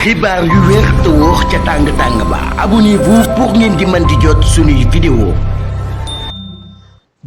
xibaar yu wér te wóor ca tàng-tàng ba abonnez-vous pour ngeen di mën di jot suñuy vidéo.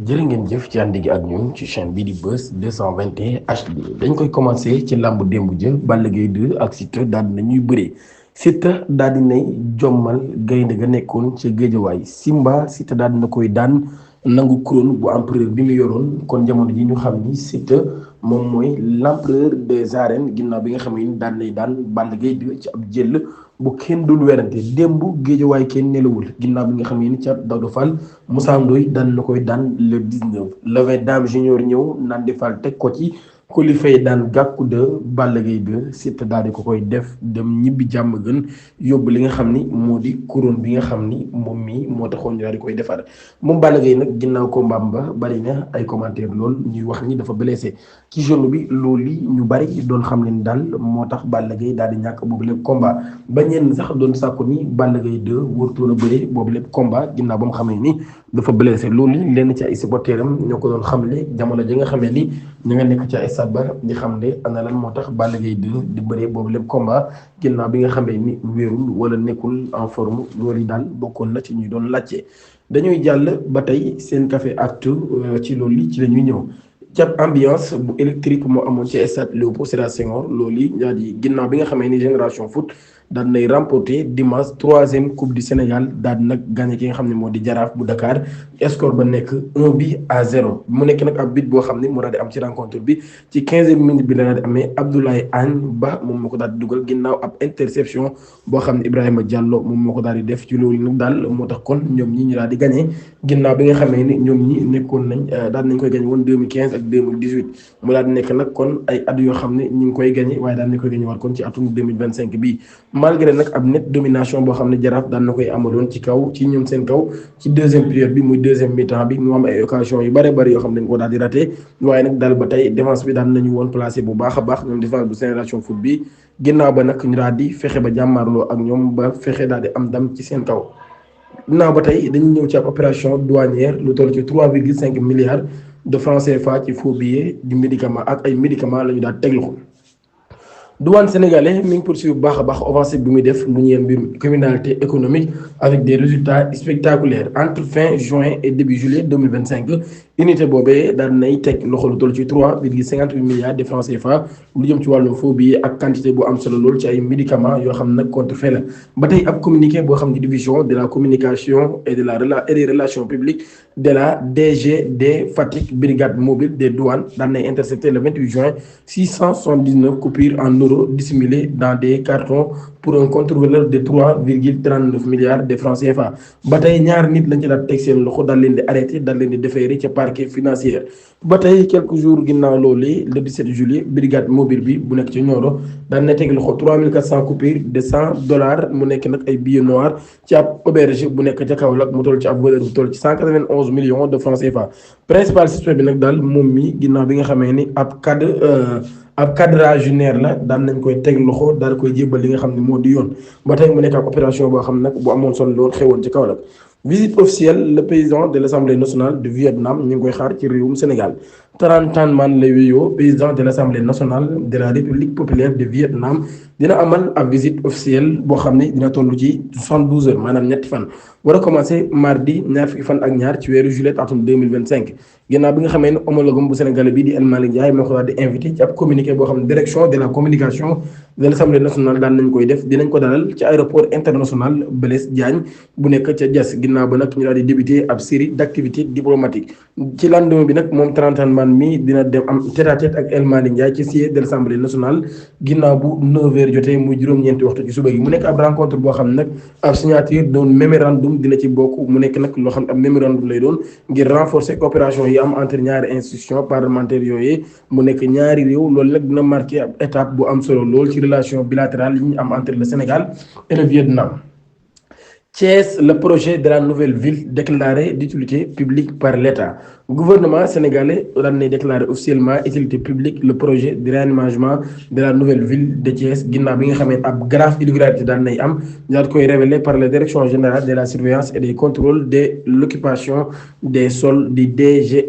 jërë ngeen jëf ci ànd gi ak ñun ci chaîne bii di Buzz 221 HD dañ koy commencé ci làmb démb jë Balla Gaye 2 ak Siteu daal di nañuy bëree Siteu daal di nay jommal gaynde ga nekkoon ca Géejawaay Simba Siteu daal di na koy daan nangu couronne bu empereur bi mu yoroon kon jamono ji ñu xam ni Siteu moom mooy l'empereur des arènes ginnaaw bi nga xam ne daan nay daan Balla Gaye 2 ci ab jël bu kenn dul werante démb Géejawaay kenn nelawul ginnaaw bi nga xam ne ca Daouda Fall Moussa Ndoye daan na koy daan le 19 le 20 Dame Junior ñëw naan di Fall teg ko ci Coly Faye daan Gàkku de Balla Gaye 2 Siteu daal di ko koy def dem ñibbi jàmm gën yóbbu li nga xam ni moo di couronne bi nga xam ni moom mii moo taxoon ñu daal di koy defar moom Balla Gaye nag ginnaaw combat ba bari na ay commentaire lool ñuy wax ni dafa blessé ci genou bi loolu li ñu bari doon xam leen daal moo tax Balla Gaye daal di ñàkk boobu lépp combat ba ñenn sax doon sàkku ni Balla Gaye 2 warutoon a bëree boobu lépp combat ginnaaw ba mu xamee ni dafa blessé loolu lenn ci ay supporteram ñoo ko doon xamle jamono ji nga xamee ni ñu nga nekk ci ay stade ba di xamle ana lan moo tax Balla Gaye 2 di bëree boobu lépp combat ginnaaw bi nga xamee ni wéerul wala nekkul en forme loolu yi daal bokkoon na ci ñuy doon laajte dañuy jàll ba tey seen café actu ci loolu li ci la ñuy ñëw jàpp ambiance bu électrique moo amoon ci stade Léopold Sédar Senghor loolu yi daal di ginnaaw bi nga xamee ni Génération Foot daal nay remporté dimanche 3e coupe du Sénégal daal di nag gagné ki nga xam ne moo di Jaraaf bu Dakar score ba nekk 1-0 mu nekk nag ab but boo xam ne moo daal di am ci rencontre bi ci 15e minute bi la daal di amee Abdoulaye Agne Ba moom moo ko daal di dugal ginnaaw ab interception boo xam ne Ibrahima Diallo moom moo ko daal di def ci loolu nag daal moo tax kon ñoom ñi ñu daal di gagné ginnaaw bi nga xamee ni ñoom ñi nekkoon nañ daal nañ koy gagné woon 2015 ak 2018 mu daal di nekk nag kon ay at yoo xam ne ñu ngi koy gagné waaye daal nañ koy gagné waat kon ci atum 2025 bii malgré nag ab net domination boo xam ne Jaraaf daan na koy amaloon ci kaw ci ñoom seen kaw ci deuxième période bi muy deuxième mi-temps bi mu am ay occasion yu bare bari yoo xam ne dañ ko daal di raté waaye nag daal ba tey défense bi daan nañu woon placé bu baax a baax ñoom défense bu Génération Foot bi ginnaaw ba nag ñu daal di fexe ba jàmmaarloo ak ñoom ba fexe daal di am dam ci seen kaw ginnaaw ba tey dañuy ñëw ci ab opération douanière lu toll ci 3,5 milliards de francs CFA ci faux billets du médicament ak ay médicaments la ñu daal teg loxo douane sénégalais mi ngi poursuivre bu baax a baax offensive bi muy def lu ñeel mbirum criminalité économique avec des résultats spectaculaires entre fin juin et début juillet 2025 unité boobee daal nay teg loxo lu toll ci 3,58 milliards de francs CFA lu jëm ci wàllum faux billets ak quantité bu am solo lool ci ay médicaments yoo xam nag contrefait la ba tey ab communiqué boo xam ne division de la communication et des relations publiques de la DGD Fatick brigade mobile des douanes daal nay intercepté le 28 juin 679 coupures en euros dissimulées dans des cartons pour un contre-valeur de 3,39 milliards de francs CFA ba tey ñaar nit lañ ci daal teg seen loxo daal leen di arrêté daal leen di déféré ca parquet financier ba tey quelques jours ginnaaw loolu le 17 juillet brigade mobile bi bu nekk ci Nioro daal na teg loxo 3400 coupures de $100 mu nekk nag ay billets noirs ci ab auberge bu nekk ca Kaolack mu toll ci ab valeur bu toll ci 191 millions de francs CFA principal suspect bi nag daal moom mi ginnaaw bi nga xamee ni ab cadrage nerf la daan nañ koy teg loxo daal koy jébbal li nga xam ne moo di yoon ba tey mu nekk ak opération boo xam nag bu amoon solo lool xewoon ci Kaolack visite officielle le président de l'Assemblée nationale du Vietnam ñu ngi koy xaar ci réewum Sénégal Tran Man lay wéyoo président de l'Assemblée nationale de la République populaire de Vietnam dina amal ab visite officielle boo xam ne dina toll ci 72 heures maanaam ñetti fan war a commencé mardi ñaar fukki fan ak ñaar ci weeru juillet atum 2025 ginnaaw bi nga xamee ne homologue bu Sénégal bi di El Malick Ndiaye moo ko daal di invité ci ab communiqué boo xam ne direction de la communication de l'Assemblée nationale daan nañ koy def dinañ ko dalal ci aéroport international Blaise Diagne bu nekk ca Diass ginnaaw ba nag ñu daal di débuté ab série d'activités diplomatiques ci lendemain bi nag moom Tran Man mi dina dem am tête-à-tête ak El Malick Ndiaye ci siège de l'Assemblée nationale ginnaaw bu 9h jotee muy juróom-ñeenti waxtu ci suba gi mu nekk ab rencontre boo xam ne nag ab signature doon mémorandum dina ci bokk mu nekk nag loo xam ne ab mémorandum lay doon ngir renforcer coopération yi am entre ñaari institutions parlementaires yooyu mu nekk ñaari réew loolu nag dina marqué ab étape bu am solo lool ci relation bilatérale yi ñu am entre le Sénégal et le Vietnam. Thiès, le projet de la nouvelle ville déclaré d'utilité publique par l'État. Le gouvernement sénégalais a déclaré officiellement utilité publique le projet de réaménagement de la nouvelle ville de Thiès ginnaaw bi nga xam ne ab grave irrégularité daan nay am daal koy révélé par la direction générale de la surveillance et des contrôles de l'occupation des sols du DG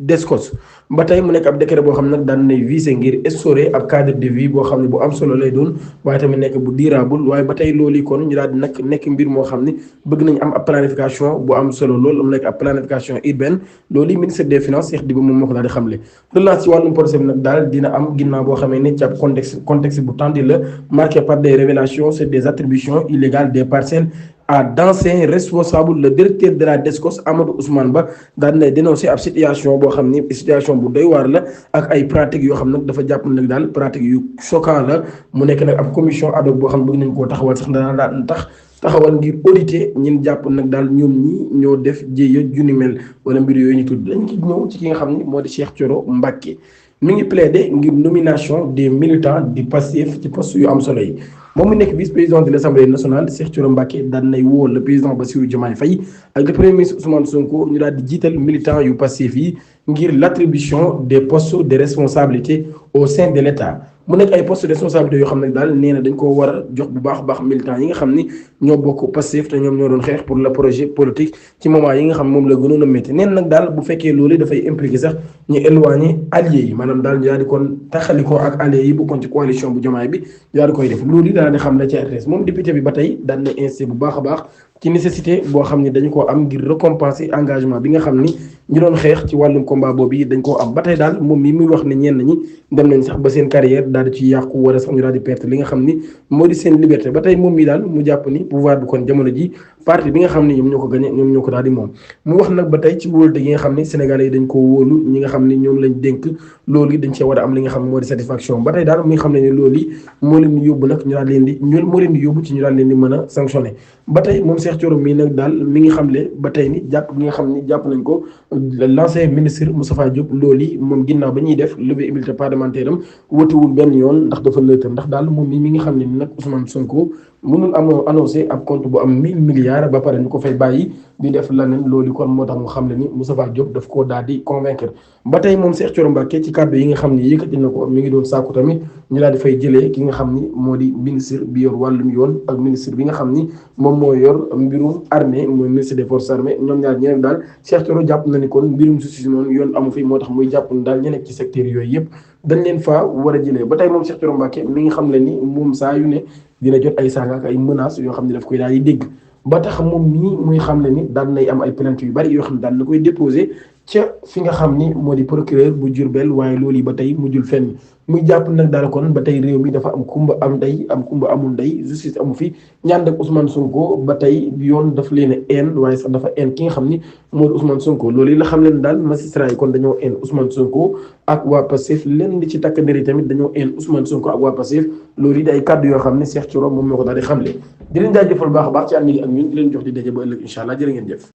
DSCOS ba tey mu nekk ab décret boo xam ne nag daan nay visé ngir instaurer ab cadre de vie boo xam ne bu am solo lay doon waaye tamit nekk bu durable waaye ba tey loolu kon ñu daal di nag nekk mbir moo xam ne bëgg nañ am ab planification bu am solo lool mu nekk ab planification urbaine loolu ministre des finances Cheikh Diba moom moo ko daal di xamle relance ci wàllum projet bi nag daal dina am ginnaaw boo xamee ne ci ab contexte bu tendu la marqué par des révélations sur des attributions illégales des parcelles à d'anciens responsables. Le directeur de la DSCOS Amadou Ousmane Ba daal na dénoncé ab situation boo xam ni situation bu doy waar la ak ay pratiques yoo xam nag dafa jàpp nag daal pratiques yu choquant la mu nekk nag ab commission ad hoc boo xam ne bëgg nañ koo taxawal sax daan taxawal ngir auditer ñin jàpp nag daal ñoom ñi ñoo def jéeya junni mel wala mbir yooyu ñu tudd dañ ci ñëw ci ki nga xam ni moo di Cheikh Thioro Mbacké mi ngi plaider ngir nomination des militants du Pastef ci poste yu am solo yi moom mu nekk vice-président de l'Assemblée nationale Cheikh Thioro Mbacké daan nay woo le président Bassirou Diomaye Faye ak le premier ministre Ousmane Sonko ñu daal di jiital militants yu Pastef yi ngir l'attribution des postes de responsabilité au sein de l'État mu nekk ay postes de responsabilité yoo xam ne daal nee na dañ koo war a jox bu baax a baax militants yi nga xam ni ñoo bokk Pastef te ñoom ñoo doon xeex pour le projet politique ci moment yi nga xam moom la gënoon a métti neen nag daal bu fekkee loolu dafay impliqué sax ñu éloigné alliés yi maanaam daal ñu daal di kon taxalikoo ak alliés yi bokkoon ci coalition bu Diomaye bi daal di koy def loolu daal di xam ne ci RTS moom député bi ba tey daan na insisté bu baax a baax ci nécessité boo xam ni dañu koo am ngir récompenser engagement bi nga xam ni ñu doon xeex ci wàllum combat boobu yi dañ koo am ba tey daal moom mi muy wax ne ñenn ñi dem nañ sax ba seen carrière daal di ci yàqu wala sax ñu daal di perte li nga xam ni moo di seen liberté ba tey moom mi daal mu jàpp ni pouvoir bi kon jamono ji parti bi nga xam ni ñoom ñoo ko gagné ñoom ñoo ko daal di moom mu wax nag ba tey ci wóolute gi nga xam ni sénégalais yi dañ koo wóolu ñi nga xam ni ñoom lañ dénk loolu yi dañ cee war a am li nga xam ne moo di satisfaction ba tey daal mi nga xam ne ne loolu yi moo leen di yóbbu nag ñu daal leen di moo leen di yóbbu ci ñu daal leen di mën a sanctionné ba tey moom Cheikh Thioro mii nag daal mi ngi xamle ba tey ni jàpp gi nga xam ni jàpp nañ ko l'ancien ministre Moustapha Diop loolu yi moom ginnaaw ba ñuy def levée immunité parlementaire am wóotuwul benn yoon ndax dafa nëtër ndax daal moom mi ngi xam ne ni nag Ousmane Sonko mënul amoo annoncé ab compte bu am 1000 milliards ba pare ñu ko fay bàyyi di def leneen loolu kon moo tax mu xam ne ni Moustapha Diop daf koo daal di convaincre ba tey moom Cheikh Thioro Mbacké ci kàddu yi nga xam ni yëkkati na ko mi ngi doon sàkku tamit ñu daal di fay jëlee ki nga xam ni moo di ministre bi yor wàllum yoon ak ministre bi nga xam ni moom moo yor mbirum armée mooy ministre des forces armées ñoom ñaar ñeneen daal Cheikh Thioro jàpp na ni kon mbirum justice noonu yoon amu fi moo tax muy jàpp ni daal ñu nekk ci secteur yooyu yëpp dañ leen faa war a jëlee ba tey moom Cheikh Thioro Mbacké mi ngi xam le ni moom saa yu ne dina jot ay saaga ak ay menaces yoo xam ne daf koy daal di dégg ba tax moom mii muy xam le ni daan nay am ay plainte yu bari yoo xam ne daan na koy déposé ca fi nga xam ni moo di procureur bu Diourbel waaye loolu yi ba tey mujjul fenn muy jàpp nag daal kon ba tey réew mi dafa am kumba am ndey am kumba amul ndey justice amu fi ñaan ak Ousmane Sonko ba tey yoon daf leen a een waaye sax dafa een ki nga xam ni moo di Ousmane Sonko loolu yi la xam leen daal magistrat yi kon dañoo een Ousmane Sonko ak waa Pastef leen di ci takk ndër yi tamit dañoo een Ousmane Sonko ak waa Pastef loolu yi day kàddu yoo xam ne Cheikh Thioro moom moo ko daal di xamle di leen jaajëfal baax a baax ci ànd gi ak ñun di leen jox di daje ba ëllëg incha allah jërë ngeen jëf